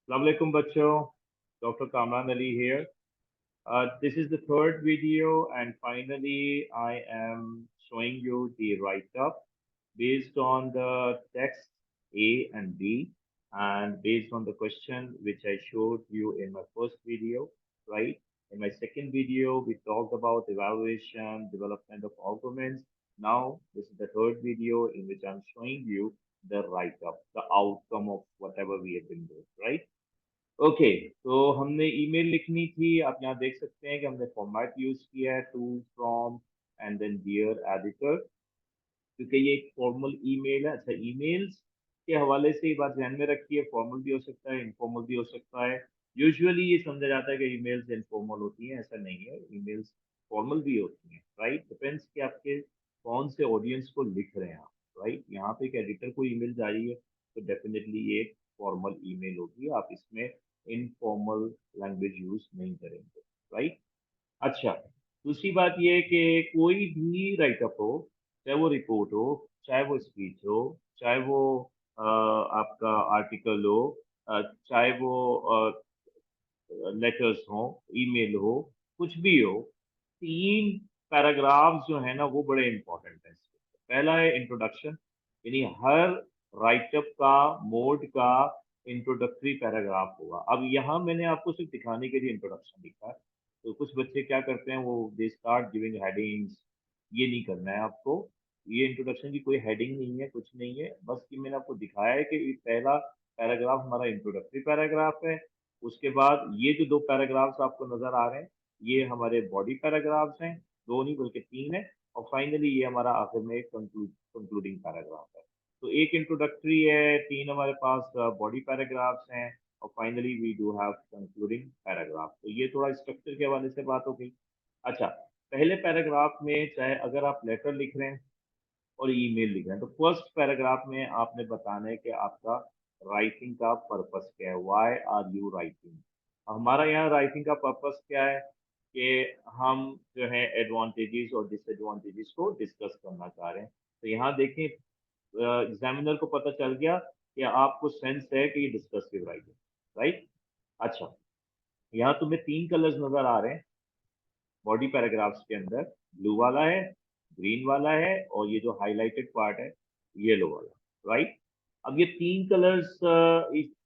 Assalamualaikum बच्चों, Dr. Kamran Ali here. This is the third video, and finally, I am showing you the write-up based on the text A and B, and based on the question which I showed you in my first video, right? In my second video, we talked about evaluation, development of arguments. Now, this is the third video in which I'm showing you the write-up, the outcome of whatever we have been doing, right? Okay तो हमने email लिखनी थी। आप यहाँ देख सकते हैं कि हमने फॉर्मेट यूज किया है to from and then dear editor, क्योंकि ये एक फॉर्मल ईमेल है। अच्छा, ईमेल्स के हवाले से ये बात ध्यान में रखिए, फॉर्मल भी हो सकता है, इनफॉर्मल भी हो सकता है। यूजुअली ये समझा जाता है कि ईमेल्स इनफॉर्मल होती हैं, ऐसा नहीं है, ईमेल्स फॉर्मल भी होती हैं, राइट। डिपेंड्स कि आपके कौन से ऑडियंस को लिख रहे हैं आप, राइट। यहाँ पे एक एडिटर को ईमेल जा रही है तो डेफिनेटली ये एक फॉर्मल ईमेल होगी, आप इसमें इनफॉर्मल लैंग्वेज यूज नहीं करेंगे, राइट। अच्छा, दूसरी बात ये है कि कोई भी राइटअप हो, चाहे वो रिपोर्ट हो, चाहे वो स्पीच हो, चाहे वो आपका आर्टिकल हो, चाहे वो लेटर्स हो, ईमेल हो, कुछ भी हो, तीन पैराग्राफ्स जो है ना वो बड़े इंपॉर्टेंट है। पहला है इंट्रोडक्शन, यानी हर राइटअप का मोड का इंट्रोडक्टरी पैराग्राफ होगा। अब यहाँ मैंने आपको सिर्फ दिखाने के लिए इंट्रोडक्शन लिखा है, तो कुछ बच्चे क्या करते हैं, वो दे स्टार्ट गिविंग हेडिंग्स। ये नहीं करना है आपको। ये इंट्रोडक्शन की कोई हेडिंग नहीं है, कुछ नहीं है, बस कि मैंने आपको दिखाया है कि ये पहला पैराग्राफ हमारा इंट्रोडक्टरी पैराग्राफ है। उसके बाद ये जो दो पैराग्राफ्स आपको नजर आ रहे हैं, ये हमारे बॉडी पैराग्राफ्स हैं, दो नहीं बल्कि तीन है। और फाइनली ये हमारा आखिर में एक कंक्लूडिंग पैराग्राफ है। तो एक इंट्रोडक्टरी है, तीन हमारे पास बॉडी पैराग्राफ्स हैं, और finally we do have concluding paragraph. तो ये थोड़ा स्ट्रक्चर के हवाले से बात हो गई। अच्छा, पहले पैराग्राफ में चाहे अगर आप लेटर लिख रहे हैं और ईमेल लिख रहे हैं, तो फर्स्ट पैराग्राफ में आपने बताना है कि आपका राइटिंग का पर्पस क्या है, व्हाई आर यू राइटिंग। हमारा यहाँ राइटिंग का पर्पस क्या है कि हम जो है एडवांटेजेस और डिसएडवांटेजेस को डिस्कस करना चाह रहे हैं। तो यहाँ देखें, एग्जामिनर को पता चल गया कि आपको सेंस है कि ये डिस्कसिव राइटिंग, राइट। अच्छा, यहाँ तुम्हें तीन कलर्स नजर आ रहे हैं बॉडी पैराग्राफ्स के अंदर, ब्लू वाला है, ग्रीन वाला है, और ये जो हाईलाइटेड पार्ट है येलो वाला, राइट। अब ये तीन कलर्स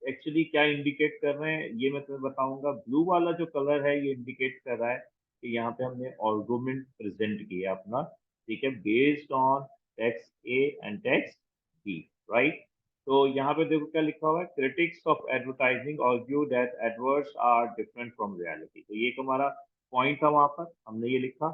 एक्चुअली क्या इंडिकेट कर रहे हैं ये मैं तुम्हें बताऊंगा। ब्लू वाला जो कलर है ये इंडिकेट कर रहा है कि यहाँ पे हमने आर्गुमेंट प्रेजेंट किया अपना, ठीक है, based on text A and text B, right. तो यहाँ पे देखो क्या लिखा हुआ है, critics of advertising argue that adverts are different from reality. तो ये एक हमारा पॉइंट था, वहां पर हमने ये लिखा।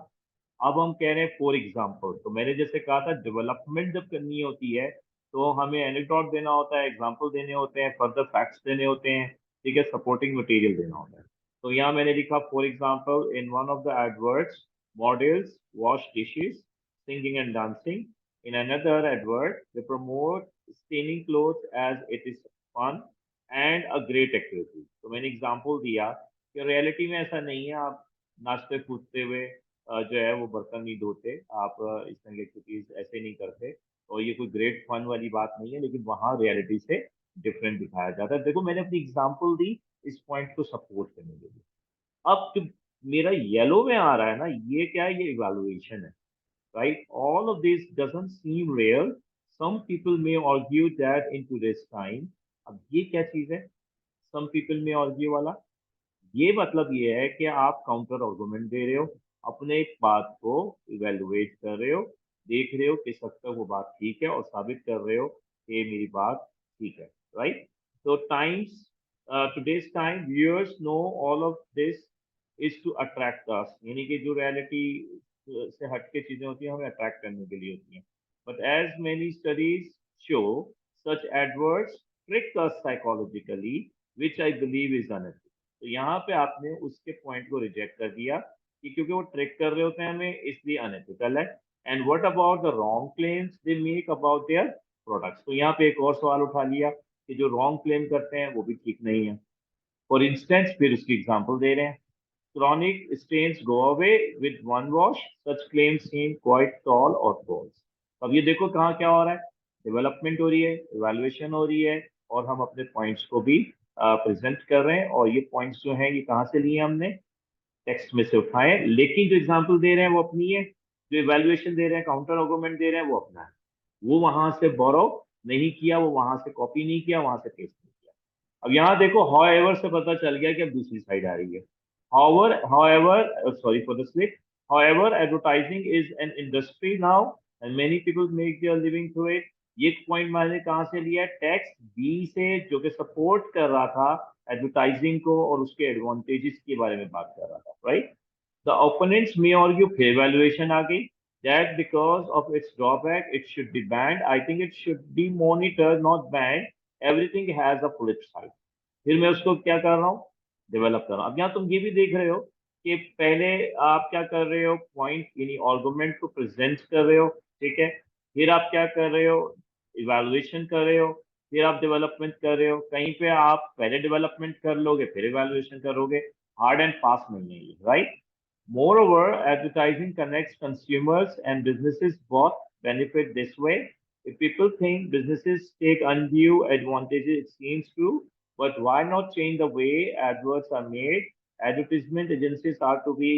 अब हम कह रहे हैं फॉर एग्जाम्पल, तो मैंने जैसे कहा था डेवलपमेंट जब करनी होती है तो हमें एनेक्डोट देना होता है, एग्जाम्पल देने होते हैं, फर्दर फैक्ट्स देने होते हैं, ठीक है, सपोर्टिंग मटेरियल देना होता है। तो यहाँ मैंने लिखा for example in one of the adverts models wash dishes singing and dancing, in another advert they promote staining cloth as it is fun and a great activity. तो मैंने एग्जाम्पल दिया कि रियलिटी में ऐसा नहीं है, आप नाचते कूदते हुए जो है वो बर्तन नहीं धोते, आप इस तरह की एक्टिविटीज ऐसे नहीं करते, और ये कोई ग्रेट फन वाली बात नहीं है, लेकिन वहाँ रियलिटी से डिफरेंट दिखाया जाता है। देखो मैंने अपनी एग्जांपल दी इस पॉइंट को सपोर्ट करने के लिए। अब जो मेरा येलो में आ रहा है ना, ये क्या है, ये इवेलुएशन है, right? All of this doesn't seem real. Some people may argue that in today's time, अब ये क्या चीज है, some people may argue वाला, ये मतलब ये है कि आप काउंटर आर्गुमेंट दे रहे हो, अपने एक बात को इवेलुएट कर रहे हो, देख रहे हो किस हद तक वो बात ठीक है, और साबित कर रहे हो कि मेरी बात ठीक है, राइट। तो times, today's time viewers know all of this is to attract us, यानी कि जो रियलिटी से हट के चीजें होती हैं हमें अट्रैक्ट करने के लिए होती हैं। But as many studies show such adverts trick us psychologically, which I believe is unethical. तो यहाँ पे आपने उसके पॉइंट को रिजेक्ट कर दिया कि क्योंकि वो ट्रिक कर रहे होते हैं हमें इसलिए अनएथिकल है। And what about the wrong claims they make about their products. तो यहाँ पे एक और सवाल उठा लिया कि जो रॉन्ग क्लेम करते हैं वो भी ठीक नहीं है। फॉर इंस्टेंस, फिर उसकी एग्जाम्पल दे रहे हैं, chronic stains go away with one wash, such claims seem quite tall or false। अब ये देखो कहाँ क्या हो रहा है, डेवलपमेंट हो रही है, इवैल्यूएशन हो रही है, और हम अपने पॉइंट्स को भी प्रेजेंट कर रहे हैं, और ये पॉइंट्स जो हैं ये कहाँ से लिए हमने, टेक्स्ट में से उठाए, लेकिन जो एग्जांपल दे रहे हैं वो अपनी है, जो इवैल्यूएशन दे रहे हैं, काउंटर आर्गुमेंट दे रहे हैं, वो अपना है। वो वहां से बोरो नहीं किया, वो वहां से कॉपी नहीं किया, वहां से पेस्ट नहीं किया। अब यहाँ देखो हाउएवर से पता चल गया कि अब दूसरी साइड आ रही है। However sorry for the slip, however advertising is an industry now and many people make their living through it. ये पॉइंट मैंने कहाँ से लिया है, टेक्स्ट बी से, जो कि सपोर्ट कर रहा था एडवर्टाइजिंग को और उसके एडवांटेजेस के बारे में बात कर रहा था, right. The opponents may argue, फिर वैल्यूएशन आ गई, that because of its drawback it should be banned. I think it should be monitored, not banned. Everything has a flip side. फिर मैं उसको क्या कर रहा हूँ, डेवलप कर रहा हूँ। अब यहाँ तुम ये भी देख रहे हो कि पहले आप क्या कर रहे हो, पॉइंट यानी आर्गुमेंट को प्रेजेंट कर रहे हो, ठीक है। फिर आप क्या कर रहे हो, इवैल्यूएशन कर रहे हो, फिर आप डेवलपमेंट कर रहे हो। कहीं पे आप पहले डेवलपमेंट कर लोगे फिर इवैल्यूएशन करोगे, हार्ड एंड फास्ट नहीं है ये, right. Moreover, advertising connects consumers and businesses both benefit this way. If people think businesses take undue advantages, it seems true. But why not change the way adverts are made? Advertisement agencies are to be,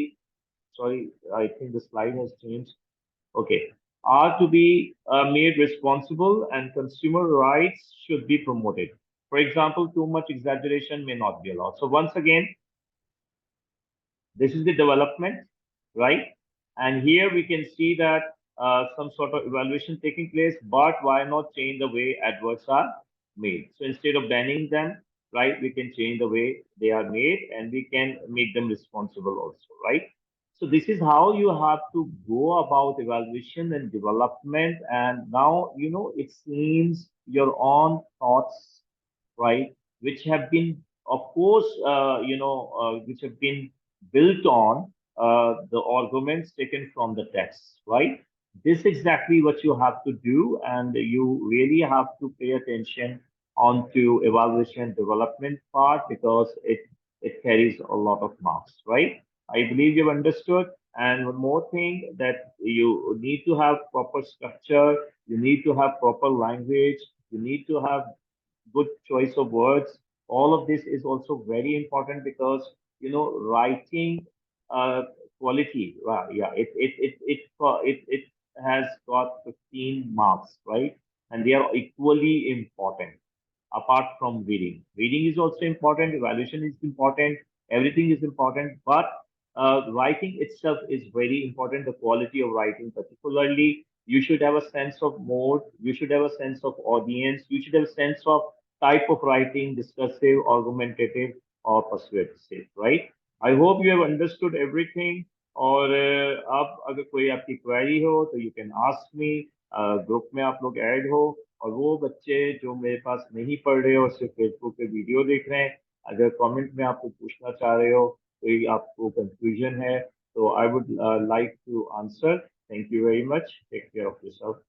sorry, I think the slide has changed. Okay, are to be made responsible and consumer rights should be promoted. For example, too much exaggeration may not be allowed. So once again, this is the development, right? And here we can see that some sort of evaluation taking place, but why not change the way adverts are made? So instead of banning them, right, we can change the way they are made and we can make them responsible also, right? So this is how you have to go about evaluation and development. And now, it seems your own thoughts, right, which have been, of course, which have been built on the arguments taken from the text, right? This is exactly what you have to do, and you really have to pay attention onto evaluation development part because it carries a lot of marks, right? I believe you've understood. And one more thing, that you need to have proper structure, you need to have proper language, you need to have good choice of words. All of this is also very important because writing uh, quality. Yeah, it has got 15 marks, right? And they are equally important. Apart from reading, reading is also important. Evaluation is important. Everything is important, but writing itself is very important. The quality of writing, particularly, you should have a sense of mode. You should have a sense of audience. You should have a sense of type of writing, discursive, argumentative, or persuasive, right? I hope you have understood everything. और आप अगर कोई आपकी query हो तो you can ask me, group में आप लोग ऐड हो। और वो बच्चे जो मेरे पास नहीं पढ़ रहे हो, सिर्फ फेसबुक पे वीडियो देख रहे हैं, अगर कमेंट में आप कुछ पूछना चाह रहे हो, कोई आपको कंफ्यूजन है, तो I would like to answer. Thank you very much, take care of yourself.